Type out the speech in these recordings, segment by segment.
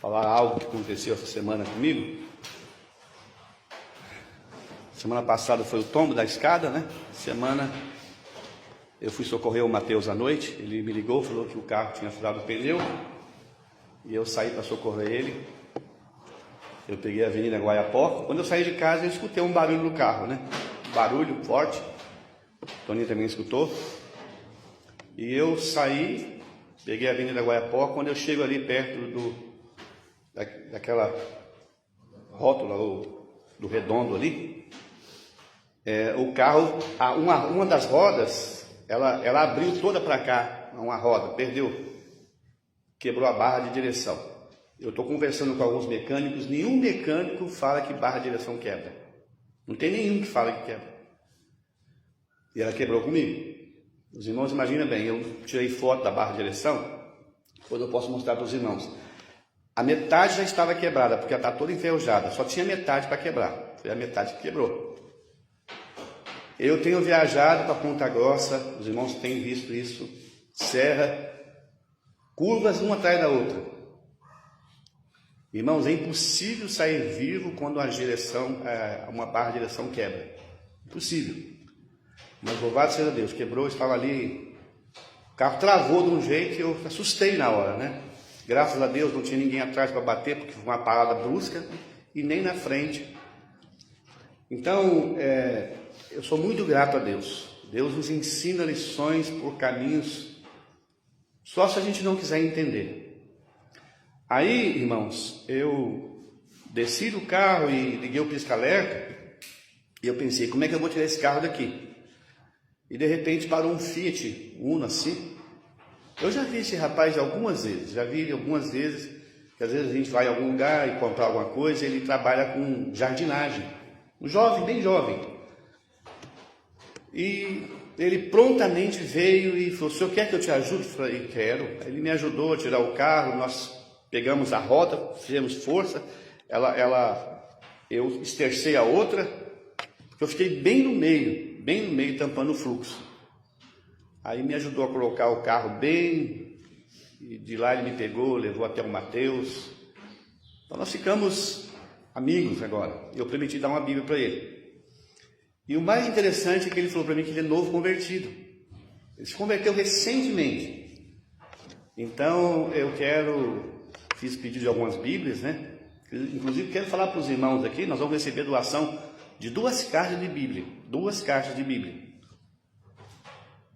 falar algo que aconteceu essa semana comigo. Semana passada foi o tombo da escada, né? Semana eu fui socorrer o Mateus à noite. Ele me ligou, falou que o carro tinha furado o pneu. E eu saí para socorrer ele. Eu peguei a Avenida Guaiapó. Quando eu saí de casa, eu escutei um barulho no carro, né? Um barulho forte. O Toninho também escutou. E eu saí, peguei a Avenida Guaiapó. Quando eu chego ali perto daquela rótula do redondo ali, o carro, uma das rodas, ela abriu toda para cá, uma roda, perdeu, quebrou a barra de direção. Eu estou conversando com alguns mecânicos, nenhum mecânico fala que barra de direção quebra. Não tem nenhum que fala que quebra. E ela quebrou comigo. Os irmãos, imagina bem, eu tirei foto da barra de direção, depois eu posso mostrar para os irmãos. A metade já estava quebrada, porque ela está toda enferrujada, só tinha metade para quebrar. Foi a metade que quebrou. Eu tenho viajado para Ponta Grossa, os irmãos têm visto isso, serra, curvas uma atrás da outra. Irmãos, é impossível sair vivo quando uma barra de direção quebra. Impossível. Mas louvado seja Deus, quebrou, estava ali, o carro travou de um jeito que eu assustei na hora, né? Graças a Deus não tinha ninguém atrás para bater, porque foi uma parada brusca, e nem na frente. Então, eu sou muito grato a Deus. Deus nos ensina lições por caminhos, só se a gente não quiser entender. Aí, irmãos, eu desci do carro e liguei o pisca-alerta, e eu pensei, como é que eu vou tirar esse carro daqui? E de repente parou um Fiat Uno assim. Eu já vi esse rapaz algumas vezes, que às vezes a gente vai em algum lugar e comprar alguma coisa, ele trabalha com jardinagem, um jovem, bem jovem. E ele prontamente veio e falou, o senhor quer que eu te ajude? Eu falei, quero. Ele me ajudou a tirar o carro, nós pegamos a roda, fizemos força, eu estercei a outra, porque eu fiquei bem no meio, tampando o fluxo. Aí me ajudou a colocar o carro bem, e de lá ele me pegou, levou até o Mateus. Então nós ficamos amigos agora. Eu prometi dar uma Bíblia para ele. E o mais interessante é que ele falou para mim que ele é novo convertido. Ele se converteu recentemente. Então fiz pedido de algumas Bíblias, né? Inclusive quero falar para os irmãos aqui, nós vamos receber doação de 2 caixas de Bíblia. 2 caixas de Bíblia.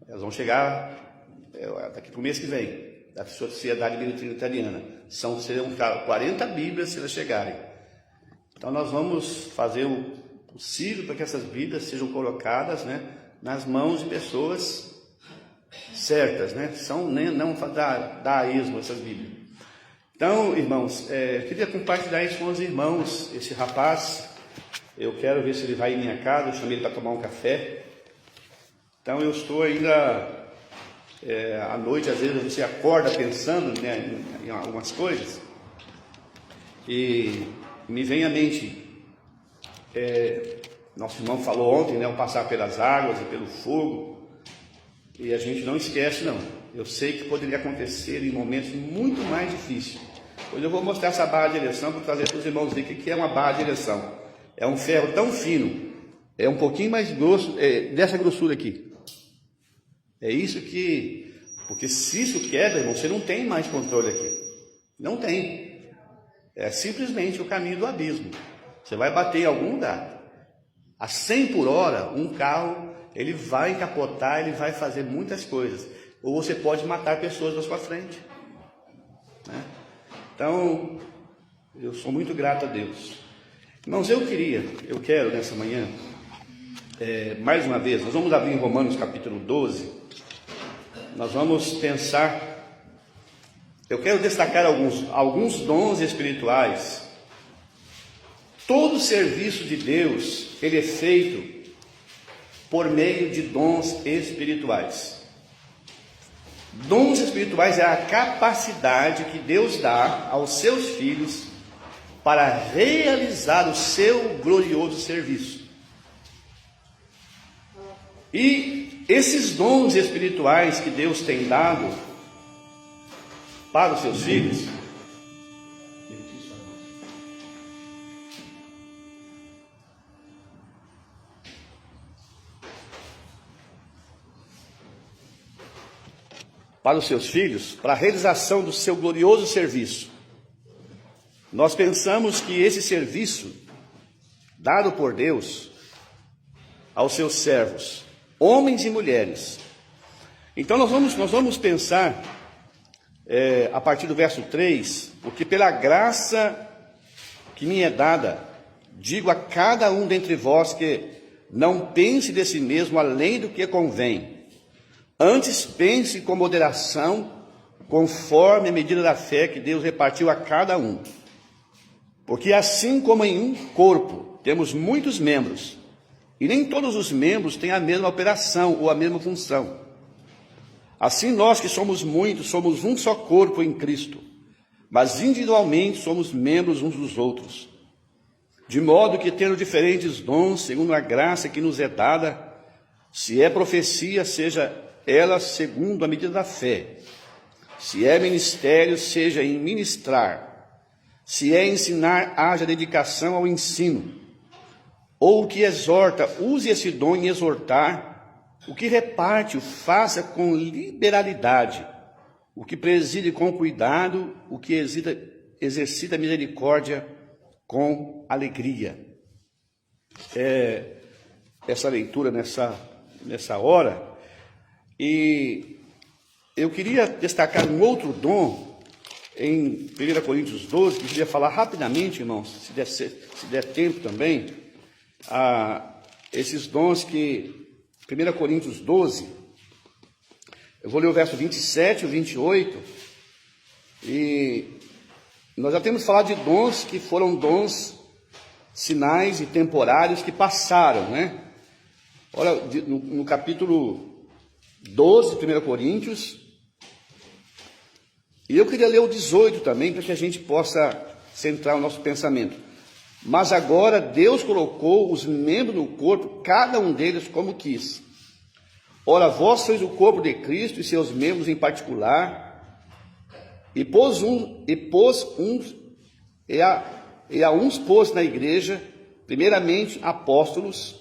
Elas vão chegar daqui para o mês que vem, da Sociedade Bíblica Italiana. Serão 40 Bíblias se elas chegarem. Então nós vamos fazer o possível para que essas Bíblias sejam colocadas, né, nas mãos de pessoas certas, né? Não dá a esmo essas Bíblias. Então, irmãos, eu queria compartilhar isso com os irmãos. Esse rapaz, eu quero ver se ele vai em minha casa, eu chamei ele para tomar um café. Então eu estou ainda, à noite, às vezes você acorda pensando, né, em algumas coisas, e me vem à mente, nosso irmão falou ontem, né, o passar pelas águas e pelo fogo, e a gente não esquece não. Eu sei que poderia acontecer em momentos muito mais difíceis. Hoje eu vou mostrar essa barra de direção para trazer para os irmãos ver o que é uma barra de direção. É um ferro tão fino, é um pouquinho mais grosso, dessa grossura aqui. É isso porque se isso quebra, irmão, você não tem mais controle aqui. Não tem. É simplesmente o caminho do abismo. Você vai bater em algum lugar. A 100 por hora, um carro, ele vai capotar, ele vai fazer muitas coisas. Ou você pode matar pessoas na sua frente, né? Então, eu sou muito grato a Deus. Irmãos, eu quero nessa manhã, mais uma vez, nós vamos abrir em Romanos capítulo 12, nós vamos pensar, eu quero destacar alguns dons espirituais. Todo serviço de Deus, ele é feito por meio de dons espirituais. Dons espirituais é a capacidade que Deus dá aos seus filhos para realizar o seu glorioso serviço. E esses dons espirituais que Deus tem dado para os seus filhos, para os seus filhos, para a realização do seu glorioso serviço. Nós pensamos que esse serviço dado por Deus aos seus servos, homens e mulheres. Então nós vamos pensar, a partir do verso 3, porque pela graça que me é dada, digo a cada um dentre vós que não pense de si mesmo além do que convém. Antes pense com moderação, conforme a medida da fé que Deus repartiu a cada um. Porque assim como em um corpo temos muitos membros, e nem todos os membros têm a mesma operação ou a mesma função. Assim nós que somos muitos, somos um só corpo em Cristo, mas individualmente somos membros uns dos outros. De modo que, tendo diferentes dons, segundo a graça que nos é dada, se é profecia, seja ela segundo a medida da fé. Se é ministério, seja em ministrar. Se é ensinar, haja dedicação ao ensino. Ou o que exorta, use esse dom em exortar. O que reparte, o faça com liberalidade. O que preside com cuidado, o que exercita misericórdia com alegria. Essa leitura nessa hora. E eu queria destacar um outro dom em 1 Coríntios 12, que eu queria falar rapidamente, irmãos, se der tempo também, esses dons que 1 Coríntios 12, eu vou ler o verso 27 e o 28, e nós já temos falado de dons que foram dons sinais e temporários que passaram, né? Olha, no capítulo 12, 1 Coríntios, e eu queria ler o 18 também, para que a gente possa centrar o nosso pensamento. Mas agora Deus colocou os membros do corpo, cada um deles como quis. Ora, vós sois o corpo de Cristo e seus membros em particular, e a uns pôs na igreja, primeiramente apóstolos,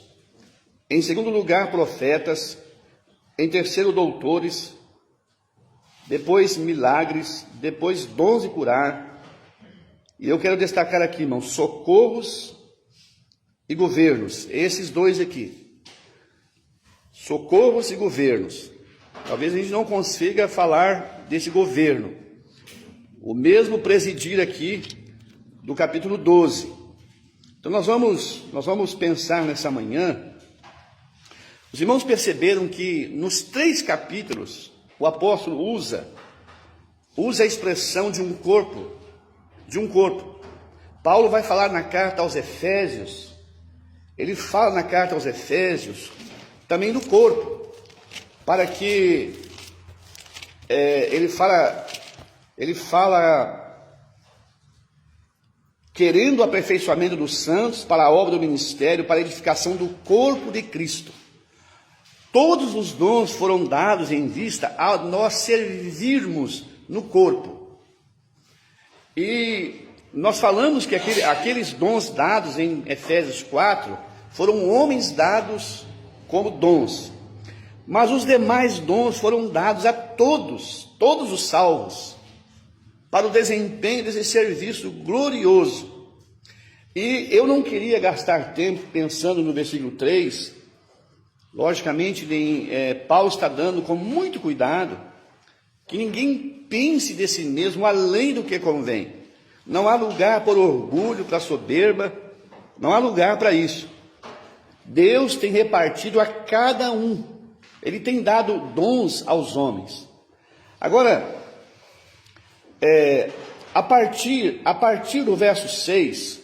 em segundo lugar profetas, em terceiro doutores, depois milagres, depois dons de curar. E eu quero destacar aqui, irmãos, socorros e governos, esses dois aqui. Socorros e governos. Talvez a gente não consiga falar desse governo. O mesmo presidir aqui do capítulo 12. Então nós vamos pensar nessa manhã. Os irmãos perceberam que nos 3 capítulos o apóstolo usa a expressão de um corpo. Paulo vai falar na carta aos Efésios, ele fala na carta aos Efésios também do corpo, para que ele fala querendo o aperfeiçoamento dos santos para a obra do ministério, para a edificação do corpo de Cristo. Todos os dons foram dados em vista a nós servirmos no corpo. E nós falamos que aqueles dons dados em Efésios 4 foram homens dados como dons. Mas os demais dons foram dados a todos os salvos, para o desempenho desse serviço glorioso. E eu não queria gastar tempo pensando no versículo 3. Logicamente, Paulo está dando com muito cuidado que ninguém pense de si mesmo além do que convém. Não há lugar para orgulho, para soberba, não há lugar para isso. Deus tem repartido a cada um, Ele tem dado dons aos homens. Agora, a partir do verso 6,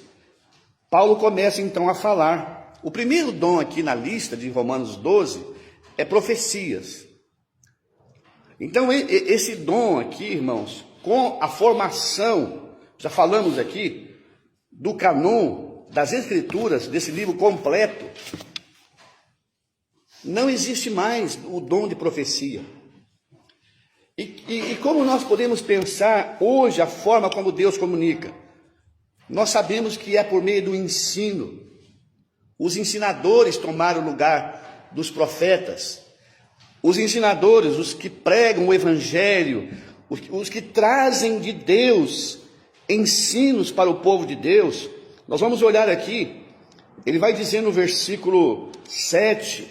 Paulo começa então a falar. O primeiro dom aqui na lista de Romanos 12 é profecias. Então, esse dom aqui, irmãos, com a formação, já falamos aqui, do cânon das Escrituras, desse livro completo, não existe mais o dom de profecia. E como nós podemos pensar hoje a forma como Deus comunica? Nós sabemos que é por meio do ensino. Os ensinadores tomaram o lugar dos profetas. os ensinadores, os que pregam o Evangelho, os que trazem de Deus ensinos para o povo de Deus. Nós vamos olhar aqui, ele vai dizer no versículo 7,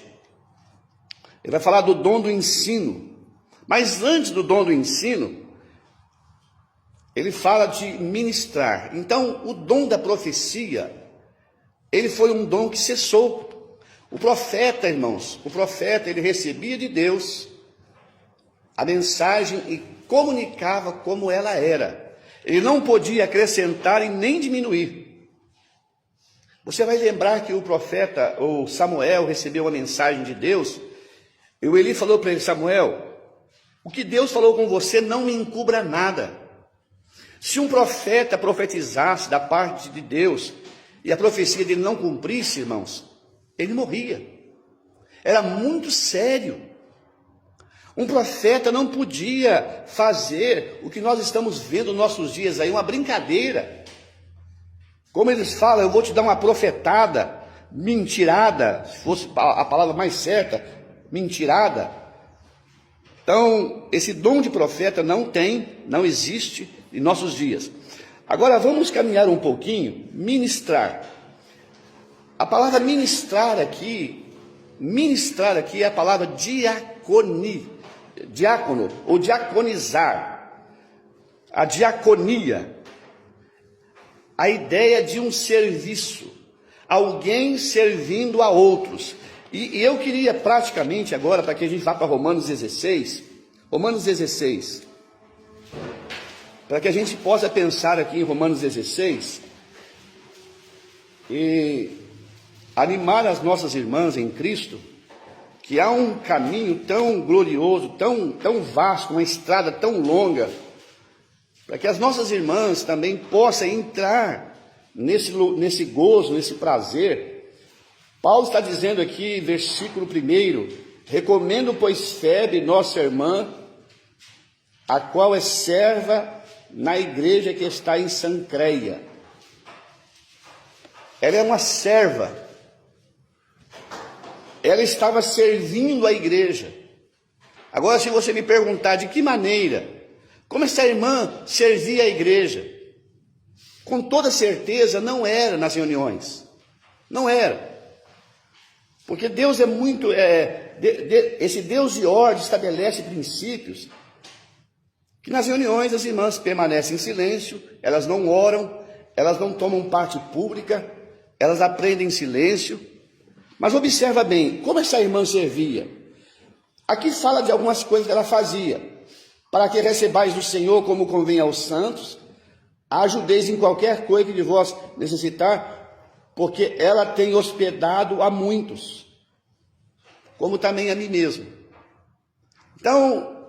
ele vai falar do dom do ensino. Mas antes do dom do ensino, ele fala de ministrar. Então, o dom da profecia, ele foi um dom que cessou. O profeta, irmãos, ele recebia de Deus a mensagem e comunicava como ela era. Ele não podia acrescentar e nem diminuir. Você vai lembrar que o profeta, ou Samuel, recebeu a mensagem de Deus, e o Eli falou para ele: Samuel, o que Deus falou com você não me encubra nada. Se um profeta profetizasse da parte de Deus e a profecia dele não cumprisse, irmãos, ele morria. Era muito sério. Um profeta não podia fazer o que nós estamos vendo nos nossos dias aí, uma brincadeira. Como eles falam, eu vou te dar uma profetada, mentirada, se fosse a palavra mais certa, mentirada. Então, esse dom de profeta não existe em nossos dias. Agora vamos caminhar um pouquinho, ministrar. A palavra ministrar aqui é a palavra diácono ou diaconizar. A diaconia, a ideia de um serviço, alguém servindo a outros. E eu queria praticamente agora, para que a gente vá para Romanos 16, para que a gente possa pensar aqui em Romanos 16 e animar as nossas irmãs em Cristo, que há um caminho tão glorioso, tão vasto, uma estrada tão longa, para que as nossas irmãs também possam entrar nesse gozo, nesse prazer. Paulo está dizendo aqui, versículo 1, recomendo, pois, Febe, nossa irmã, a qual é serva na igreja que está em Sancreia. Ela é uma serva. Ela estava servindo a igreja. Agora, se você me perguntar de que maneira, como essa irmã servia a igreja, com toda certeza não era nas reuniões. Não era. Porque Deus é muito, esse Deus de ordem estabelece princípios, que nas reuniões as irmãs permanecem em silêncio, elas não oram, elas não tomam parte pública, elas aprendem em silêncio. Mas observa bem, como essa irmã servia. Aqui fala de algumas coisas que ela fazia. Para que recebais do Senhor como convém aos santos, ajudeis em qualquer coisa que de vós necessitar, porque ela tem hospedado a muitos, como também a mim mesmo. Então,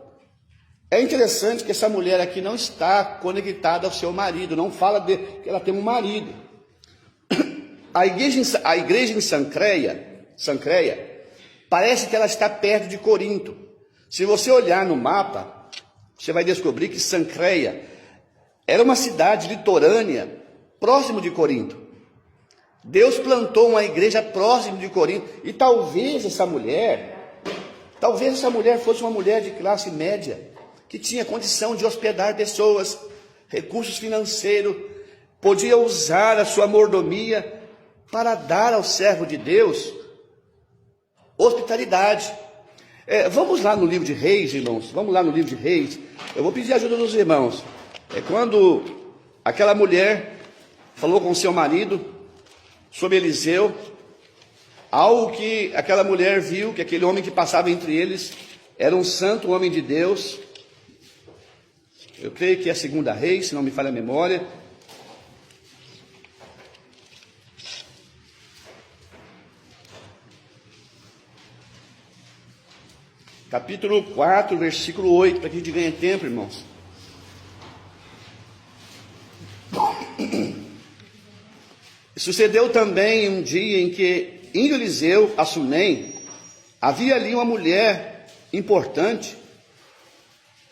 é interessante que essa mulher aqui não está conectada ao seu marido, não fala que ela tem um marido. A igreja em Sancreia, parece que ela está perto de Corinto. Se você olhar no mapa, você vai descobrir que Sancreia era uma cidade litorânea, próximo de Corinto. Deus plantou uma igreja próximo de Corinto, e talvez essa mulher fosse uma mulher de classe média, que tinha condição de hospedar pessoas, recursos financeiros, podia usar a sua mordomia para dar ao servo de Deus hospitalidade. Vamos lá no livro de Reis, irmãos, eu vou pedir ajuda dos irmãos. Quando aquela mulher falou com seu marido sobre Eliseu, algo que aquela mulher viu, que aquele homem que passava entre eles era um santo, um homem de Deus. Eu creio que é 2 Reis, se não me falha a memória. Capítulo 4, versículo 8, para que a gente ganhe tempo, irmãos. Sucedeu também um dia em que, indo Eliseu a Sunem, havia ali uma mulher importante,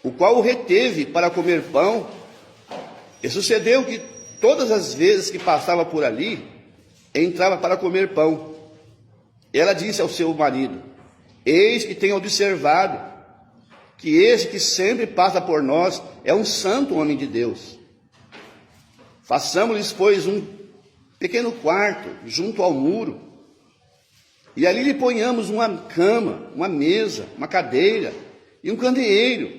o qual o reteve para comer pão. E sucedeu que todas as vezes que passava por ali, entrava para comer pão. Ela disse ao seu marido: Eis que tenho observado que esse que sempre passa por nós é um santo homem de Deus. Façamos-lhes, pois, um pequeno quarto junto ao muro, e ali lhe ponhamos uma cama, uma mesa, uma cadeira e um candeeiro.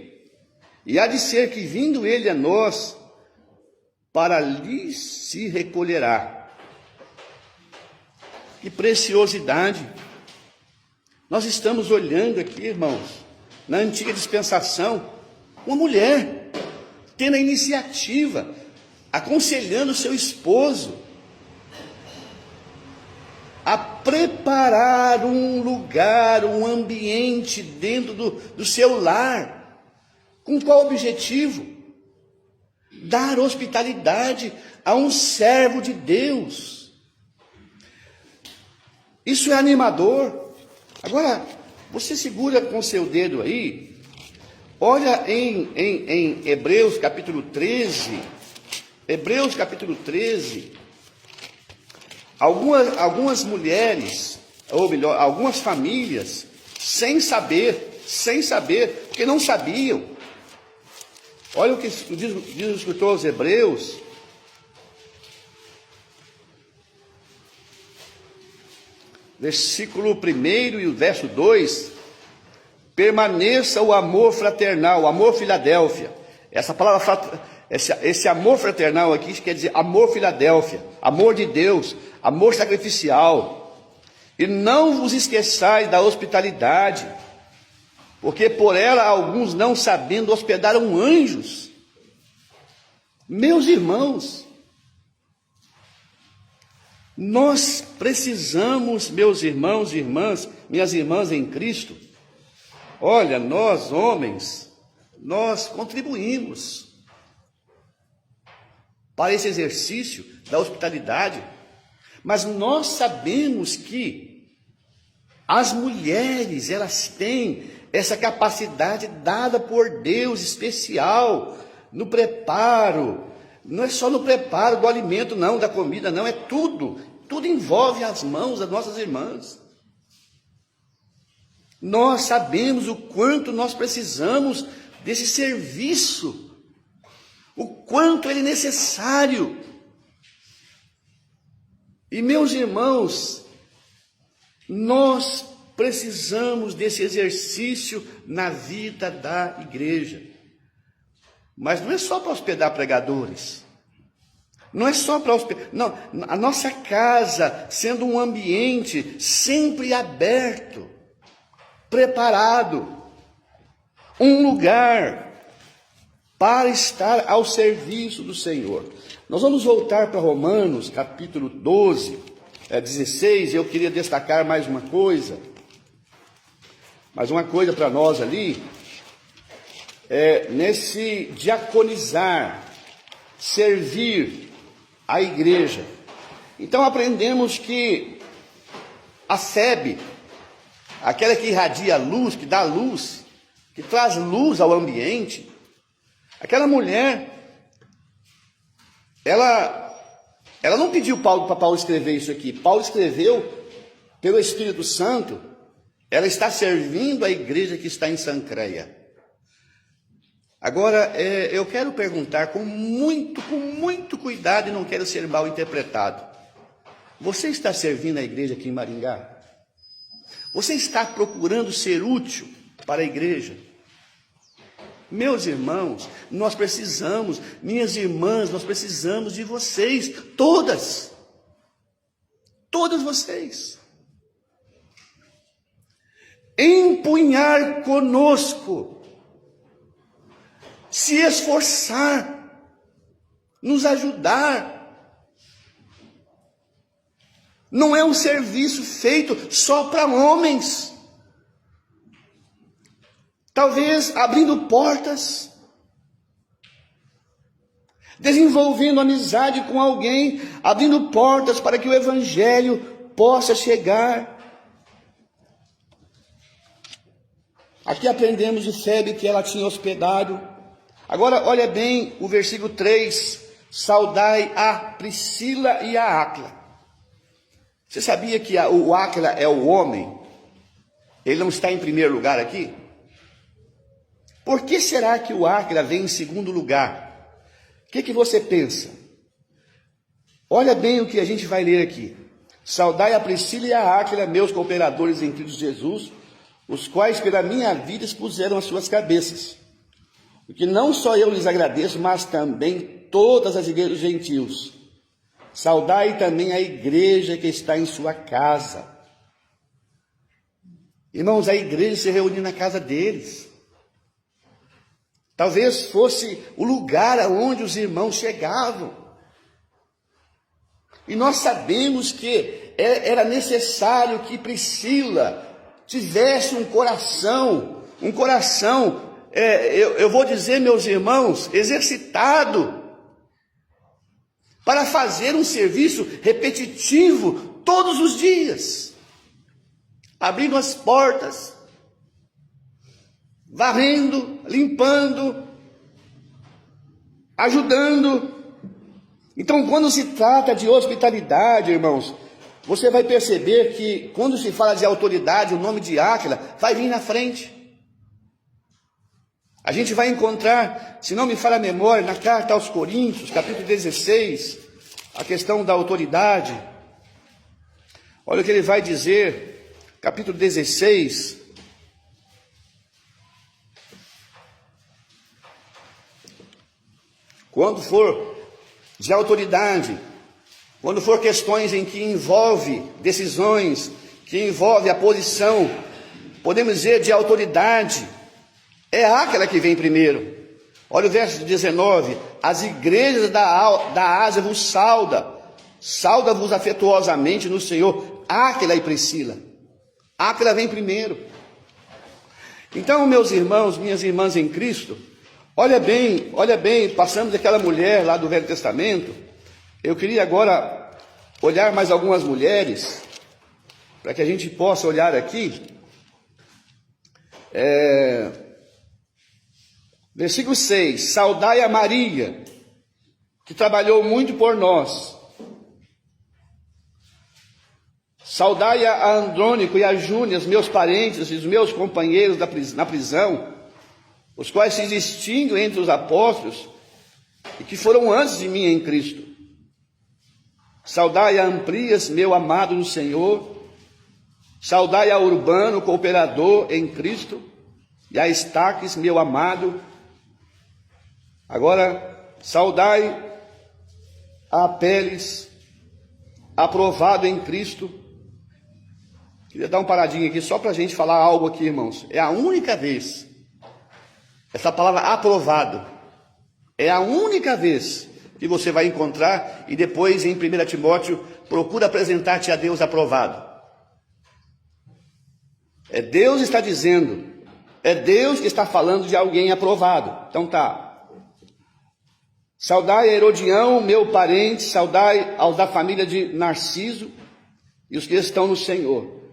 E há de ser que, vindo ele a nós, para ali se recolherá. Que preciosidade! Nós estamos olhando aqui, irmãos, na antiga dispensação, uma mulher tendo a iniciativa, aconselhando seu esposo a preparar um lugar, um ambiente dentro do seu lar. Com qual objetivo? Dar hospitalidade a um servo de Deus. Isso é animador. Agora, você segura com seu dedo aí, olha em Hebreus capítulo 13, Hebreus capítulo 13, algumas mulheres, ou melhor, algumas famílias, sem saber, porque não sabiam. Olha o que diz o escritor aos Hebreus, versículo 1 e o verso 2, permaneça o amor fraternal, o amor Filadélfia. Essa palavra, esse amor fraternal aqui quer dizer amor Filadélfia, amor de Deus, amor sacrificial. E não vos esqueçais da hospitalidade, porque por ela alguns, não sabendo, hospedaram anjos. Meus irmãos, nós precisamos, meus irmãos e irmãs, minhas irmãs em Cristo, olha, nós homens, nós contribuímos para esse exercício da hospitalidade, mas nós sabemos que as mulheres, elas têm essa capacidade dada por Deus, especial, no preparo. Não é só no preparo do alimento, não, da comida, não, é tudo. Tudo envolve as mãos das nossas irmãs. Nós sabemos o quanto nós precisamos desse serviço, o quanto ele é necessário. E, meus irmãos, nós precisamos desse exercício na vida da igreja. Mas não é só para hospedar pregadores, não é só para hospedar, não, a nossa casa sendo um ambiente sempre aberto, preparado, um lugar para estar ao serviço do Senhor. Nós vamos voltar para Romanos, capítulo 12, 16, eu queria destacar mais uma coisa para nós ali, nesse diaconizar, servir a igreja. Então aprendemos que a Febe, aquela que irradia luz, que dá luz, que traz luz ao ambiente, aquela mulher, ela não pediu para Paulo escrever isso aqui. Paulo escreveu pelo Espírito Santo. Ela está servindo a igreja que está em Sancreia. Agora, eu quero perguntar com muito cuidado, e não quero ser mal interpretado. Você está servindo a igreja aqui em Maringá? Você está procurando ser útil para a igreja? Meus irmãos, nós precisamos, minhas irmãs, nós precisamos de vocês, todas vocês. Empunhar conosco, se esforçar, nos ajudar. Não é um serviço feito só para homens. Talvez abrindo portas, desenvolvendo amizade com alguém, abrindo portas para que o evangelho possa chegar. Aqui aprendemos de Febe que ela tinha hospedado. Agora olha bem o versículo 3, saudai a Priscila e a Áquila. Você sabia que o Áquila é o homem Ele não está em primeiro lugar aqui? Por que será que o Áquila vem em segundo lugar? O que você pensa? Olha bem o que a gente vai ler aqui. Saudai a Priscila e a Áquila, meus cooperadores em Cristo Jesus, os quais pela minha vida expuseram as suas cabeças. Porque não só eu lhes agradeço, mas também todas as igrejas gentios. Saudai também a igreja que está em sua casa. Irmãos, a igreja se reuniu na casa deles. Talvez fosse o lugar aonde os irmãos chegavam. E nós sabemos que era necessário que Priscila tivesse um coração, eu vou dizer, meus irmãos, exercitado, para fazer um serviço repetitivo todos os dias, abrindo as portas, varrendo, limpando, ajudando. Então, quando se trata de hospitalidade, irmãos, você vai perceber que quando se fala de autoridade, o nome de Áquila vai vir na frente. A gente vai encontrar, se não me falha a memória, na carta aos Coríntios, capítulo 16, a questão da autoridade. Olha o que ele vai dizer, capítulo 16. Quando for de autoridade, quando for questões em que envolve decisões, que envolve a posição, podemos dizer de autoridade, é Áquila que vem primeiro. Olha o verso 19. As igrejas da Ásia vos sauda-vos afetuosamente no Senhor, Áquila e Priscila. Áquila vem primeiro. Então, meus irmãos, minhas irmãs em Cristo, olha bem, passamos daquela mulher lá do Velho Testamento. Eu queria agora olhar mais algumas mulheres, para que a gente possa olhar aqui. Versículo 6, saudai a Maria, que trabalhou muito por nós. Saudai a Andrônico e a Júnias, meus parentes e os meus companheiros na prisão, os quais se distinguem entre os apóstolos e que foram antes de mim em Cristo. Saudai a Amplias, meu amado no Senhor. Saudai a Urbano, cooperador em Cristo, e a Estaques, meu amado. Agora, saudai a Apeles, aprovado em Cristo. Queria dar uma paradinha aqui, só para a gente falar algo aqui, irmãos. É a única vez, essa palavra aprovado, é a única vez que você vai encontrar, e depois em 1 Timóteo, procura apresentar-te a Deus aprovado. É Deus que está dizendo, é Deus que está falando de alguém aprovado. Então tá. Saudai a Herodião, meu parente, saudai aos da família de Narciso e os que estão no Senhor.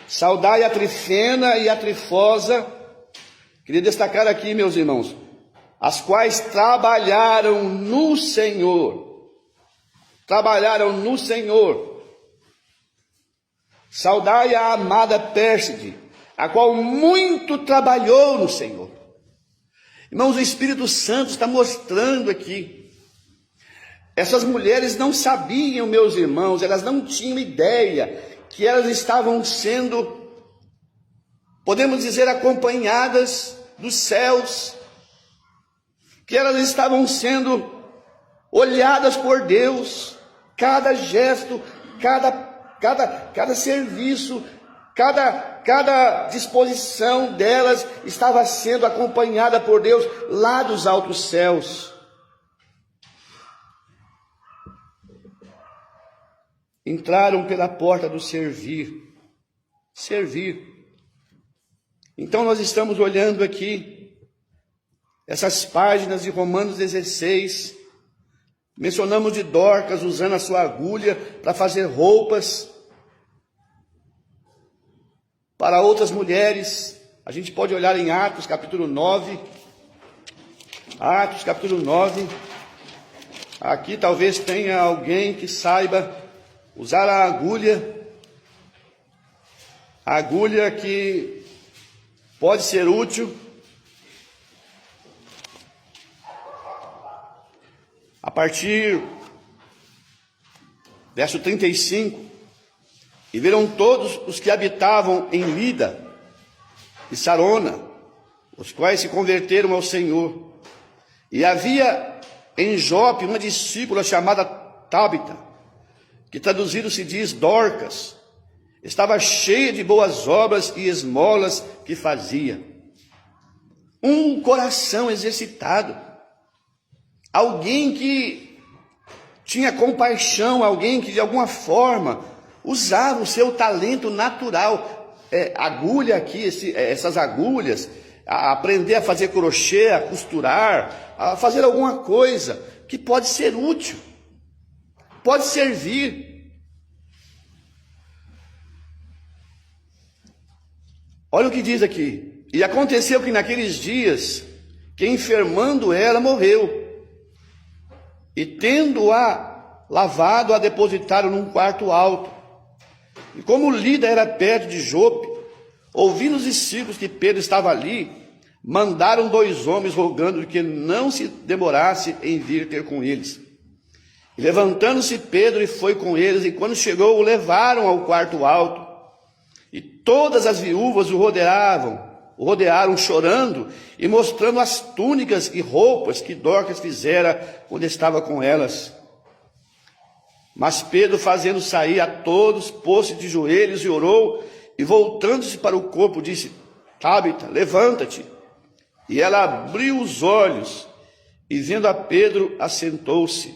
Saudai a Trifena e a Trifosa. Queria destacar aqui, meus irmãos, as quais trabalharam no Senhor. Trabalharam no Senhor. Saudai a amada Pérside, a qual muito trabalhou no Senhor. Irmãos, o Espírito Santo está mostrando aqui. Essas mulheres não sabiam, meus irmãos, elas não tinham ideia que elas estavam sendo, podemos dizer, acompanhadas dos céus, que elas estavam sendo olhadas por Deus, cada gesto, cada serviço, cada disposição delas estava sendo acompanhada por Deus lá dos altos céus. Entraram pela porta do servir. Então nós estamos olhando aqui essas páginas de Romanos 16. Mencionamos de Dorcas usando a sua agulha para fazer roupas para outras mulheres. A gente pode olhar em Atos capítulo 9. Atos capítulo 9. Aqui talvez tenha alguém que saiba usar a agulha. A agulha que pode ser útil a partir verso 35. E viram todos os que habitavam em Lida e Sarona, os quais se converteram ao Senhor. E havia em Jope uma discípula chamada Tábita, que traduzido se diz Dorcas. Estava cheia de boas obras e esmolas que fazia. Um coração exercitado. Alguém que tinha compaixão, alguém que de alguma forma usava o seu talento natural. Agulha aqui, essas agulhas, aprender a fazer crochê, a costurar, a fazer alguma coisa que pode ser útil, pode servir. Olha o que diz aqui. E aconteceu que naqueles dias, que enfermando ela, morreu. E tendo-a lavado, a depositaram num quarto alto. E como Lida era perto de Jope, ouvindo os discípulos que Pedro estava ali, mandaram 2 homens rogando que não se demorasse em vir ter com eles. E levantando-se Pedro e foi com eles, e quando chegou, o levaram ao quarto alto. E todas as viúvas o rodearam chorando e mostrando as túnicas e roupas que Dorcas fizera quando estava com elas. Mas Pedro, fazendo sair a todos, pôs-se de joelhos e orou, e voltando-se para o corpo, disse: Tábita, levanta-te. E ela abriu os olhos, e vendo a Pedro, assentou-se.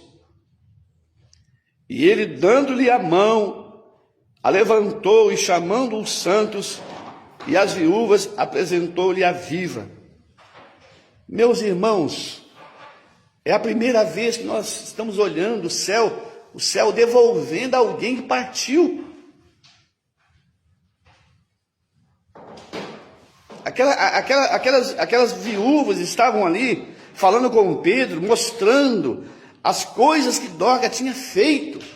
E ele, dando-lhe a mão, a levantou e, chamando os santos e as viúvas, apresentou-lhe a viva. Meus irmãos, é a primeira vez que nós estamos olhando o céu devolvendo alguém que partiu. Aquelas viúvas estavam ali falando com Pedro, mostrando as coisas que Dorcas tinha feito.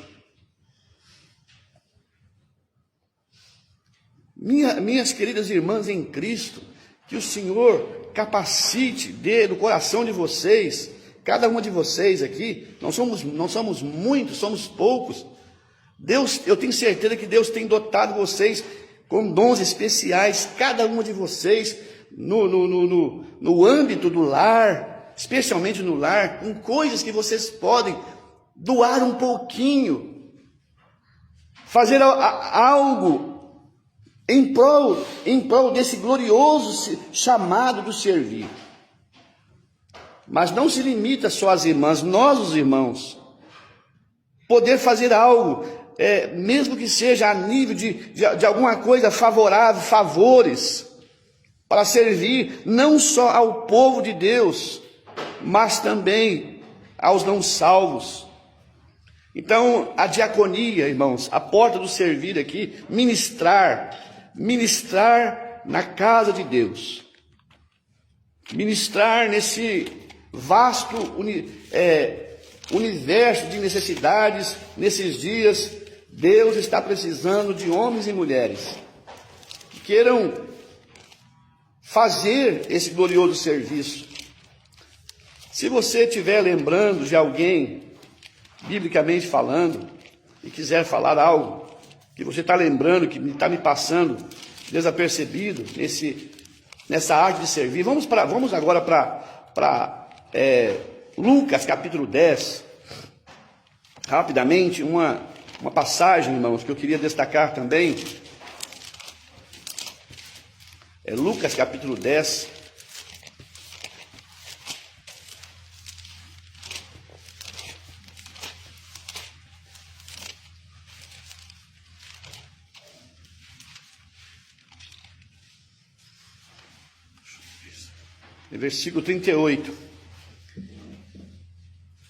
Minhas queridas irmãs em Cristo, que o Senhor capacite, dê no coração de vocês, cada uma de vocês aqui, não somos muitos, somos poucos. Deus, eu tenho certeza que Deus tem dotado vocês com dons especiais, cada uma de vocês, no âmbito do lar, especialmente no lar, com coisas que vocês podem doar um pouquinho, fazer algo em prol desse glorioso chamado do servir. Mas não se limita só às irmãs, nós os irmãos, poder fazer algo, mesmo que seja a nível de alguma coisa favorável, favores, para servir não só ao povo de Deus, mas também aos não salvos. Então, a diaconia, irmãos, a porta do servir aqui, ministrar na casa de Deus, ministrar nesse vasto universo de necessidades. Nesses dias, Deus está precisando de homens e mulheres que queiram fazer esse glorioso serviço. Se você estiver lembrando de alguém, biblicamente falando, e quiser falar algo que você está lembrando, que está me passando desapercebido nessa arte de servir, vamos agora para Lucas capítulo 10, rapidamente, uma passagem, irmãos, que eu queria destacar também. Lucas capítulo 10, versículo 38.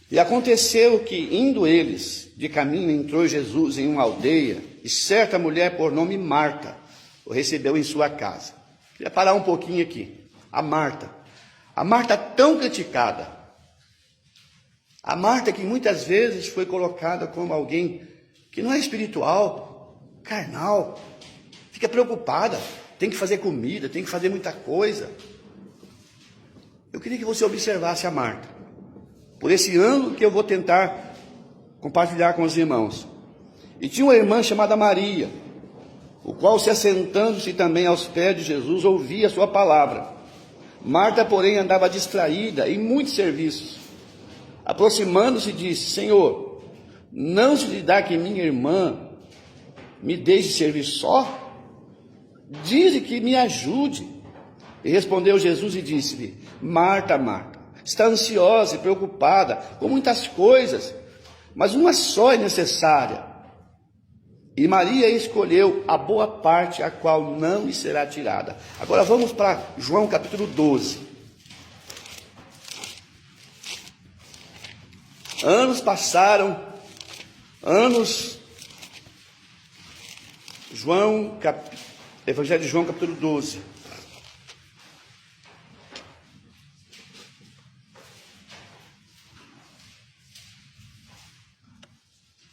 E aconteceu que, indo eles de caminho, entrou Jesus em uma aldeia, e certa mulher por nome Marta o recebeu em sua casa. Queria parar um pouquinho aqui. A Marta tão criticada, a Marta que muitas vezes foi colocada como alguém que não é espiritual, carnal, fica preocupada, tem que fazer comida, tem que fazer muita coisa. Eu queria que você observasse a Marta, por esse ângulo que eu vou tentar compartilhar com os irmãos. E tinha uma irmã chamada Maria, o qual, se assentando-se também aos pés de Jesus, ouvia a sua palavra. Marta, porém, andava distraída em muitos serviços. Aproximando-se, disse: Senhor, não se lhe dá que minha irmã me deixe servir só? Dize que me ajude. E respondeu Jesus e disse-lhe: Marta, Marta, está ansiosa e preocupada com muitas coisas, mas uma só é necessária. E Maria escolheu a boa parte, a qual não lhe será tirada. Agora vamos para João capítulo 12. Anos passaram, Evangelho de João capítulo 12.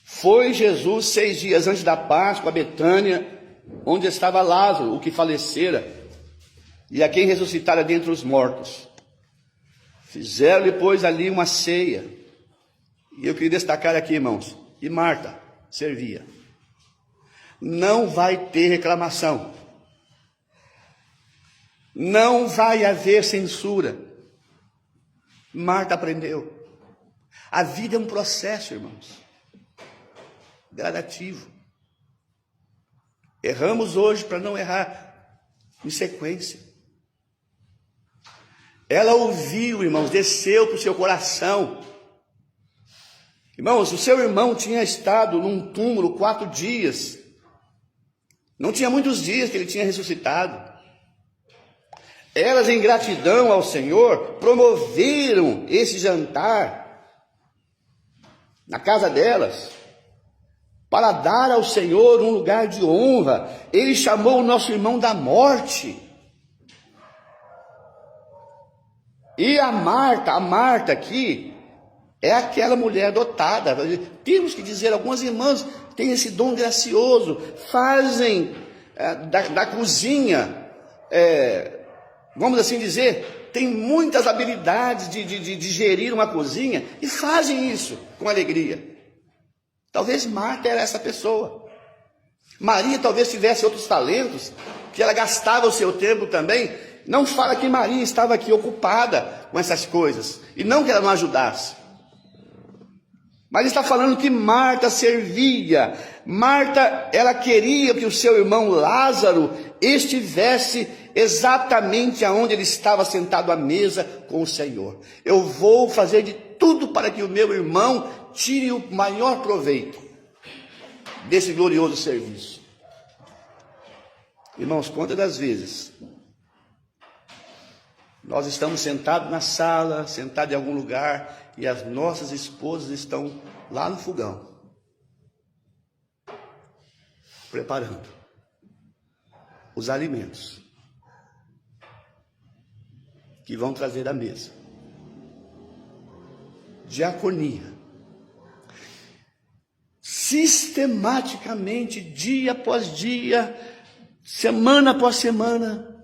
Foi Jesus 6 dias antes da Páscoa a Betânia, onde estava Lázaro, o que falecera, e a quem ressuscitara dentre os mortos. Fizeram depois ali uma ceia. E eu queria destacar aqui, irmãos, e Marta servia. Não vai ter reclamação. Não vai haver censura. Marta aprendeu. A vida é um processo, irmãos, gradativo. Erramos hoje para não errar em sequência. Ela ouviu, irmãos, desceu para o seu coração. Irmãos, o seu irmão tinha estado num túmulo 4 dias. Não tinha muitos dias que ele tinha ressuscitado. Elas, em gratidão ao Senhor, promoveram esse jantar na casa delas, para dar ao Senhor um lugar de honra. Ele chamou o nosso irmão da morte. E a Marta aqui, é aquela mulher dotada. Temos que dizer, algumas irmãs têm esse dom gracioso, fazem da cozinha, vamos assim dizer, tem muitas habilidades de gerir uma cozinha, e fazem isso com alegria. Talvez Marta era essa pessoa. Maria talvez tivesse outros talentos, que ela gastava o seu tempo também. Não fala que Maria estava aqui ocupada com essas coisas, e não que ela não ajudasse. Mas está falando que Marta servia. Marta, ela queria que o seu irmão Lázaro estivesse exatamente aonde ele estava sentado à mesa com o Senhor. Eu vou fazer de tudo para que o meu irmão tire o maior proveito desse glorioso serviço. Irmãos, quantas das vezes nós estamos sentados na sala, sentados em algum lugar, e as nossas esposas estão lá no fogão, preparando os alimentos que vão trazer à mesa. Diaconia. Sistematicamente, dia após dia, semana após semana.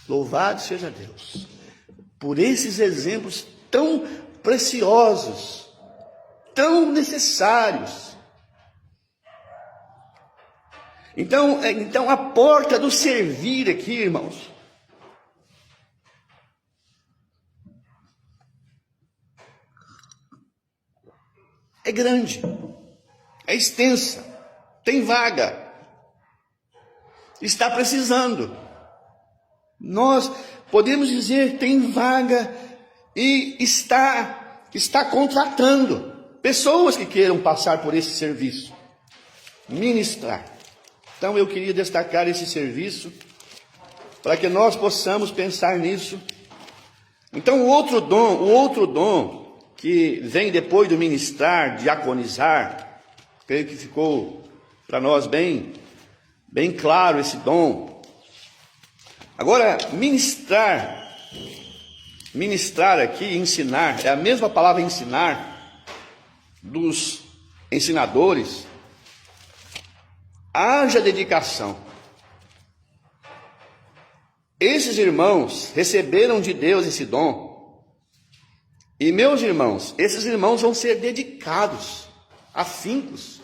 Louvado seja Deus por esses exemplos tão preciosos, tão necessários. Então a porta do servir aqui, irmãos, é grande, é extensa, tem vaga, está precisando. Nós podemos dizer, tem vaga, e está contratando pessoas que queiram passar por esse serviço, ministrar. Então eu queria destacar esse serviço, para que nós possamos pensar nisso. Então o outro dom que vem depois do ministrar, diaconizar, creio que ficou para nós bem claro esse dom. Agora, ministrar aqui, ensinar, é a mesma palavra ensinar dos ensinadores, haja dedicação. Esses irmãos receberam de Deus esse dom. E, meus irmãos, esses irmãos vão ser dedicados, afincos.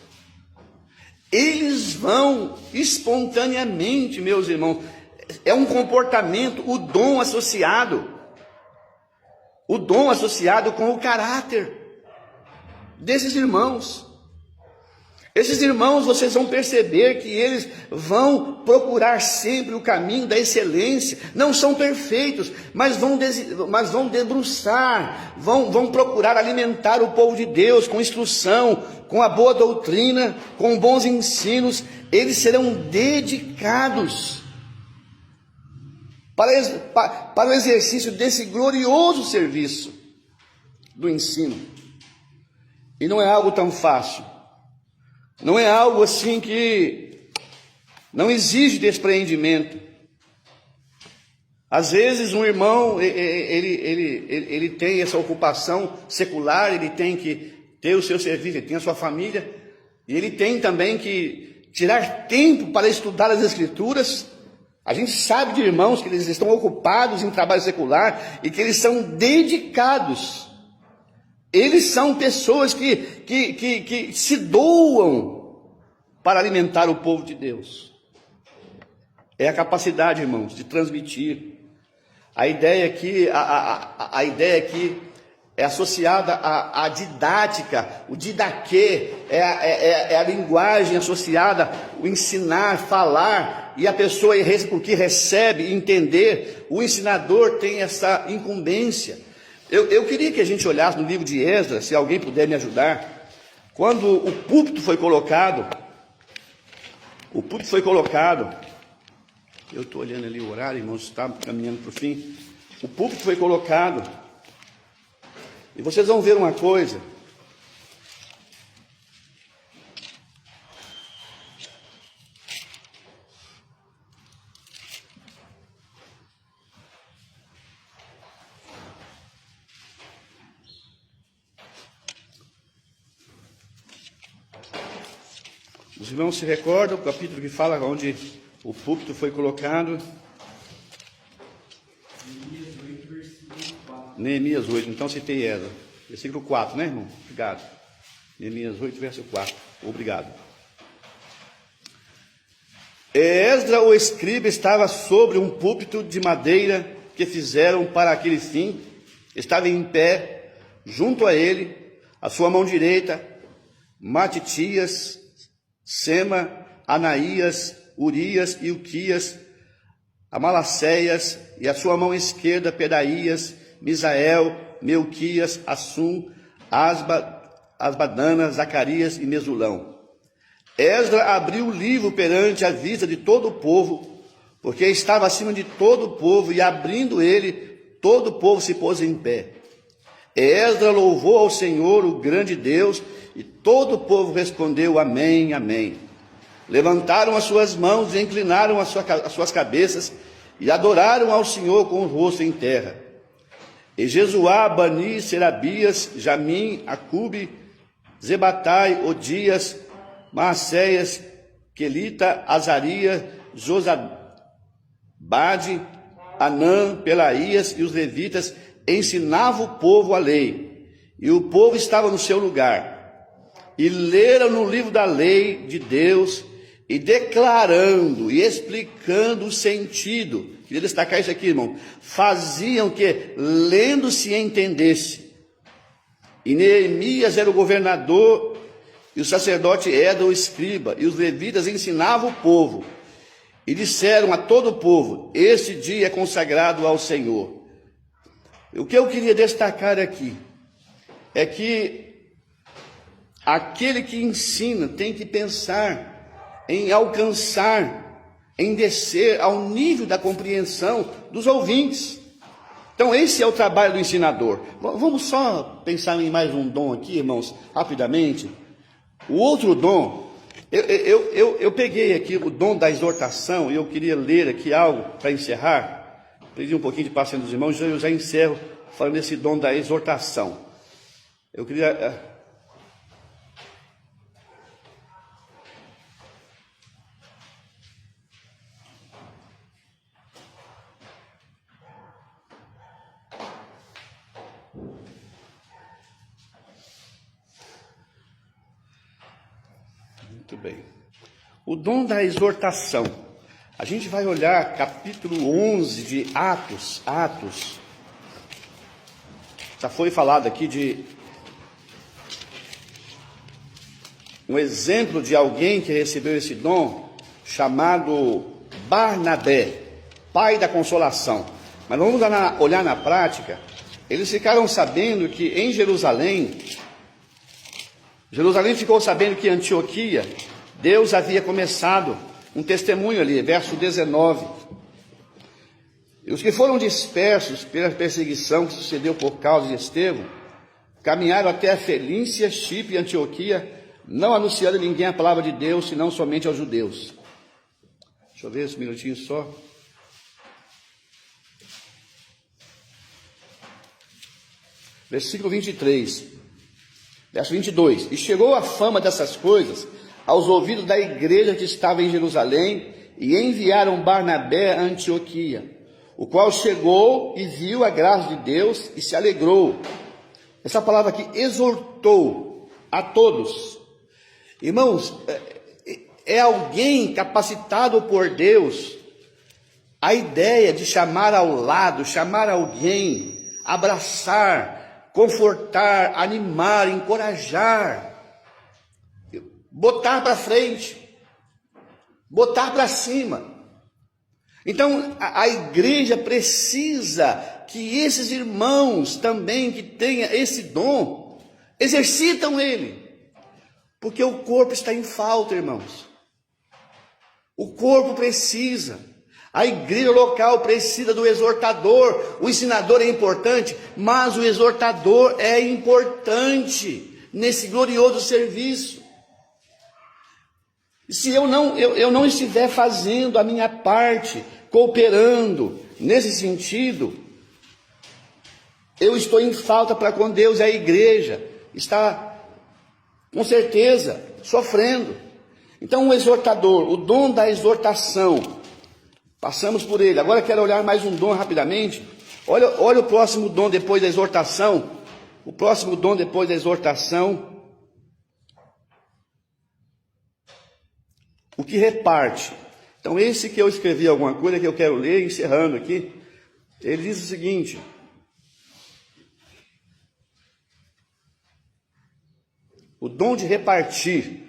Eles vão espontaneamente, meus irmãos. É um comportamento, o dom associado com o caráter desses irmãos. Esses irmãos, vocês vão perceber que eles vão procurar sempre o caminho da excelência. Não são perfeitos, mas vão debruçar, vão procurar alimentar o povo de Deus com instrução, com a boa doutrina, com bons ensinos. Eles serão dedicados para o exercício desse glorioso serviço do ensino. E não é algo tão fácil. Não é algo assim que não exige despreendimento. Às vezes um irmão, ele tem essa ocupação secular, ele tem que ter o seu serviço, ele tem a sua família, e ele tem também que tirar tempo para estudar as Escrituras. A gente sabe de irmãos que eles estão ocupados em trabalho secular e que eles são dedicados. Eles são pessoas que se doam para alimentar o povo de Deus. É a capacidade, irmãos, de transmitir. A ideia aqui é associada à didática, o didaquê, é a linguagem associada, o ensinar, falar, e a pessoa, o que recebe, entender. O ensinador tem essa incumbência. Eu queria que a gente olhasse no livro de Esdras, se alguém puder me ajudar. Quando o púlpito foi colocado, eu estou olhando ali o horário, irmãos, está caminhando para o fim. O púlpito foi colocado, e vocês vão ver uma coisa. Os irmãos se recordam do capítulo que fala onde o púlpito foi colocado? Neemias 8, então citei Esdras. Versículo 4, né, irmão? Obrigado. Neemias 8, verso 4. Obrigado. Esdras, o escriba, estava sobre um púlpito de madeira que fizeram para aquele fim. Estava em pé, junto a ele, a sua mão direita, Matitias, Sema, Anaías, Urias e Uquias, Amalacéias, e a sua mão esquerda, Pedaías, Misael, Melquias, Assum, Asbadana, Zacarias e Mesulão. Esdras abriu o livro perante a vista de todo o povo, porque estava acima de todo o povo, e abrindo ele, todo o povo se pôs em pé. Esdras louvou ao Senhor, o grande Deus, e todo o povo respondeu: amém, amém. Levantaram as suas mãos e inclinaram as suas cabeças e adoraram ao Senhor com o rosto em terra. E Jesuá, Bani, Serabias, Jamim, Acube, Zebatai, Odias, Maacéias, Quelita, Azarias, Josabade, Anã, Pelaías e os levitas ensinavam o povo a lei. E o povo estava no seu lugar. E leram no livro da lei de Deus, e declarando e explicando o sentido. Queria destacar isso aqui, irmão. Faziam que, lendo, se entendesse. E Neemias era o governador, e o sacerdote Esdras o escriba, e os levitas ensinavam o povo. E disseram a todo o povo: este dia é consagrado ao Senhor. O que eu queria destacar aqui é que aquele que ensina tem que pensar em alcançar, em descer ao nível da compreensão dos ouvintes. Então esse é o trabalho do ensinador. Vamos só pensar em mais um dom aqui, irmãos, rapidamente. O outro dom, eu peguei aqui o dom da exortação, e eu queria ler aqui algo para encerrar. Pedi um pouquinho de paciência dos irmãos, eu já encerro falando desse dom da exortação. Eu queria... Muito bem. O dom da exortação. A gente vai olhar capítulo 11 de Atos. Já foi falado aqui de um exemplo de alguém que recebeu esse dom, chamado Barnabé, pai da consolação. Mas vamos olhar na prática. Eles ficaram sabendo que em Jerusalém ficou sabendo que em Antioquia, Deus havia começado um testemunho ali, verso 19. E os que foram dispersos pela perseguição que sucedeu por causa de Estevão, caminharam até a Felícia, Chipre e Antioquia, não anunciando a ninguém a palavra de Deus, senão somente aos judeus. Deixa eu ver esse minutinho só. Versículo 23, verso 22. E chegou a fama dessas coisas aos ouvidos da igreja que estava em Jerusalém, e enviaram Barnabé a Antioquia, o qual chegou e viu a graça de Deus e se alegrou. Essa palavra aqui, exortou a todos. Irmãos, é alguém capacitado por Deus. A ideia de chamar ao lado, chamar alguém, abraçar, confortar, animar, encorajar, botar para frente, botar para cima. Então, a igreja precisa que esses irmãos também que tenham esse dom, exercitam ele. Porque o corpo está em falta, irmãos. O corpo precisa. A igreja local precisa do exortador. O ensinador é importante, mas o exortador é importante nesse glorioso serviço. Se eu não estiver fazendo a minha parte, cooperando nesse sentido, eu estou em falta para com Deus, e a igreja está, com certeza, sofrendo. Então, o exortador, o dom da exortação, passamos por ele. Agora quero olhar mais um dom rapidamente. Olha o próximo dom depois da exortação. O próximo dom depois da exortação. O que reparte. Então, esse que eu escrevi alguma coisa que eu quero ler, encerrando aqui. Ele diz o seguinte: o dom de repartir.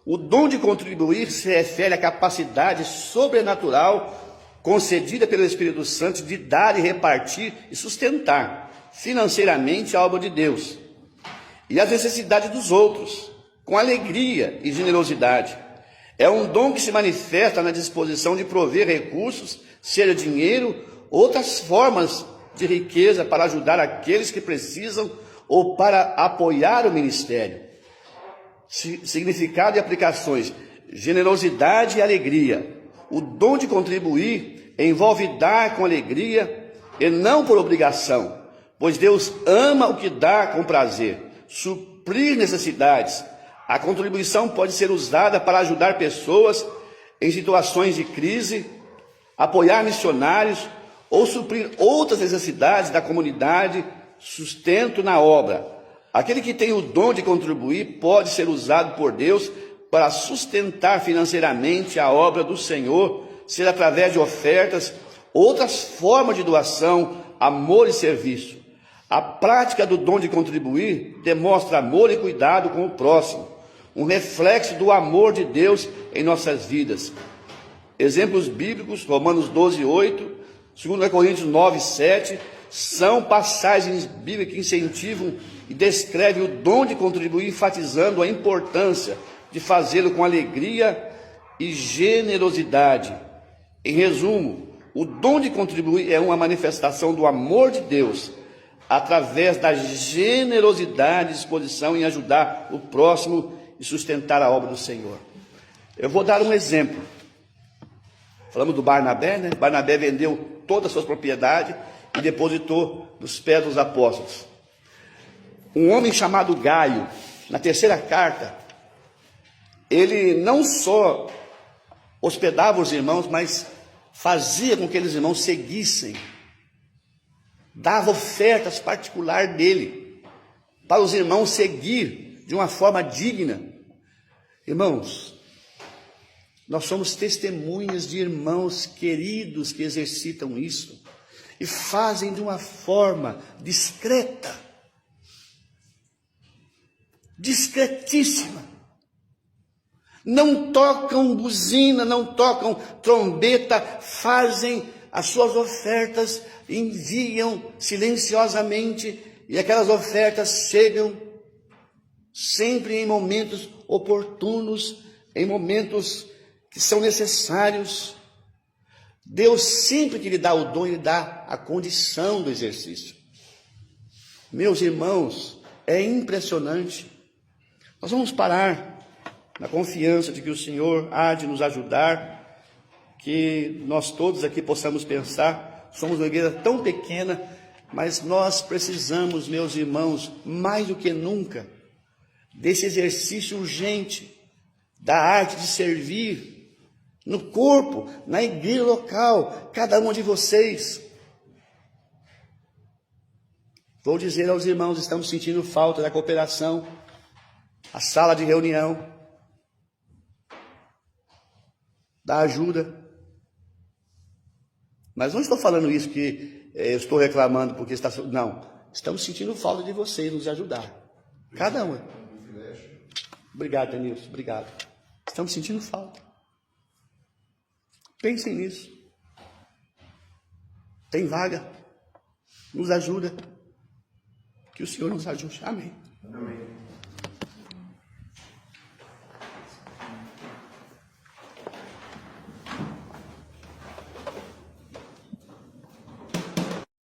O dom de contribuir se refere à capacidade sobrenatural concedida pelo Espírito Santo de dar e repartir e sustentar financeiramente a obra de Deus e as necessidades dos outros, com alegria e generosidade. É um dom que se manifesta na disposição de prover recursos, seja dinheiro, outras formas de riqueza para ajudar aqueles que precisam ou para apoiar o ministério. Significado e aplicações: generosidade e alegria. O dom de contribuir envolve dar com alegria e não por obrigação, pois Deus ama o que dá com prazer. Suprir necessidades. A contribuição pode ser usada para ajudar pessoas em situações de crise, apoiar missionários ou suprir outras necessidades da comunidade, sustento na obra. Aquele que tem o dom de contribuir pode ser usado por Deus para sustentar financeiramente a obra do Senhor, seja através de ofertas, outras formas de doação, amor e serviço. A prática do dom de contribuir demonstra amor e cuidado com o próximo, um reflexo do amor de Deus em nossas vidas. Exemplos bíblicos: Romanos 12:8, 2 Coríntios 9:7, são passagens bíblicas que incentivam e descrevem o dom de contribuir, enfatizando a importância de fazê-lo com alegria e generosidade. Em resumo, o dom de contribuir é uma manifestação do amor de Deus, através da generosidade e disposição em ajudar o próximo e sustentar a obra do Senhor. Eu vou dar um exemplo. Falamos do Barnabé, né? Barnabé vendeu todas as suas propriedades e depositou nos pés dos apóstolos. Um homem chamado Gaio, na terceira carta, ele não só hospedava os irmãos, mas fazia com que aqueles irmãos seguissem, dava ofertas particulares dele, para os irmãos seguir de uma forma digna. Irmãos, Nós somos testemunhas de irmãos queridos que exercitam isso e fazem de uma forma discreta, discretíssima. Não tocam buzina, não tocam trombeta, fazem as suas ofertas, enviam silenciosamente e aquelas ofertas chegam sempre em momentos oportunos, em momentos que são necessários. Deus sempre que lhe dá o dom, ele dá a condição do exercício. Meus irmãos, é impressionante. Nós vamos parar na confiança de que o Senhor há de nos ajudar, que nós todos aqui possamos pensar, somos uma igreja tão pequena, mas nós precisamos, meus irmãos, mais do que nunca, desse exercício urgente da arte de servir no corpo, na igreja local, cada um de vocês. Vou dizer aos irmãos, estamos sentindo falta da cooperação, a sala de reunião, da ajuda. Mas não estou falando isso que eu estou reclamando porque está... Não, estamos sentindo falta de vocês nos ajudar. Cada um. Obrigado, Denilson, obrigado. Estamos sentindo falta. Pensem nisso. Tem vaga. Nos ajuda. Que o Senhor nos ajude. Amém. Amém.